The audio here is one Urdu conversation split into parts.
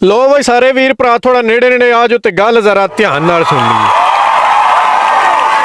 ਲੋ ਬਈ ਸਾਰੇ ਵੀਰ ਭਰਾ ਥੋੜਾ ਨੇੜੇ ਨੇੜੇ ਆ ਜਾਓ ਤੇ ਗੱਲ ਜ਼ਰਾ ਧਿਆਨ ਨਾਲ ਸੁਣ ਲਈਏ।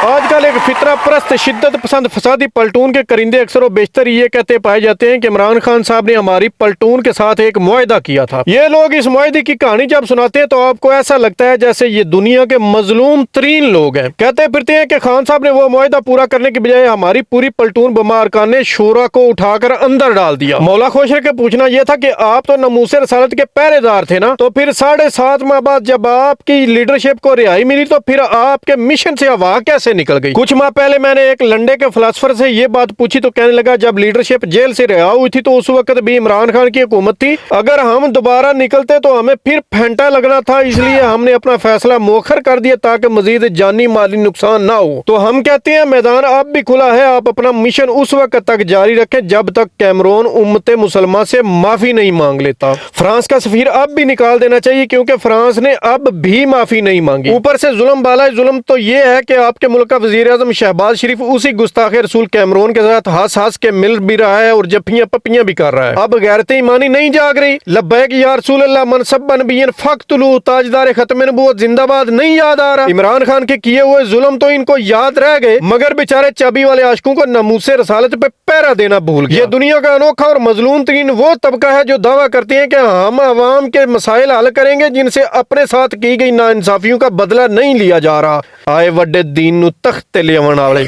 آج کل ایک فطرہ پرست شدت پسند فسادی پلٹون کے کرندے اکثر و بیشتر یہ کہتے پائے جاتے ہیں کہ عمران خان صاحب نے ہماری پلٹون کے ساتھ ایک معاہدہ کیا تھا۔ یہ لوگ اس معاہدے کی کہانی جب سناتے ہیں تو آپ کو ایسا لگتا ہے جیسے یہ دنیا کے مظلوم ترین لوگ ہیں۔ کہتے پھرتے ہیں کہ خان صاحب نے وہ معاہدہ پورا کرنے کی بجائے ہماری پوری پلٹون بما ارکان نے شورا کو اٹھا کر اندر ڈال دیا۔ مولا خوشر کے پوچھنا یہ تھا کہ آپ تو ناموس رسالت کے پہرے دار تھے نا، تو پھر 7.5 ماہ بعد جب آپ کی لیڈرشپ کو رہائی ملی تو پھر آپ کے مشن سے ہوا کیسے نکل گئی؟ کچھ ماہ پہلے میں نے ایک لنڈے کے فلسفر سے یہ بات پوچھی تو کہنے لگا جب لیڈرشپ جیل سے رہا ہوئی تھی تو اس وقت بھی عمران خان کی حکومت تھی، اگر ہم دوبارہ نکلتے تو ہمیں پھر پھینٹا لگنا تھا، اس لیے ہم نے اپنا فیصلہ مؤخر کر دیا تاکہ مزید جانی مالی نقصان نہ ہو۔ تو ہم کہتے ہیں میدان اب بھی کھلا ہے، آپ اپنا مشن اس وقت تک جاری رکھیں جب تک کیمرون امت مسلمہ سے معافی نہیں مانگ لیتا۔ فرانس کا سفیر اب بھی نکال دینا چاہیے کیونکہ فرانس نے اب بھی معافی نہیں مانگی۔ اوپر سے ظلم بالائے ظلم تو یہ ہے کہ آپ کے ملک کا وزیر اعظم شہباز شریف اسی گستاخ رسول کیمرون کے ساتھ ہنس کے مل بھی رہا ہے اور جفیاں پپیاں بھی کر رہا ہے۔ اب غیرت ایمانی نہیں جاگ رہی؟ لبیک یا رسول اللہ منصب نبیین فقتلوا تاجدار ختم نبوت زندہ باد نہیں یاد آ رہا؟ عمران خان کے کیے ہوئے ظلم تو ان کو یاد رہ گئے مگر بیچارے چابی والے عاشقوں کو ناموس رسالت پہ پہرا دینا بھول گیا۔ یہ دنیا کا انوکھا اور مظلوم ترین وہ طبقہ ہے جو دعویٰ کرتے ہیں کہ ہم عوام کے مسائل حل کریں گے جن سے اپنے ساتھ کی گئی ناانصافیوں کا بدلہ نہیں لیا جا رہا۔ آئے وڈے دین نو تخت تے لیاون والے۔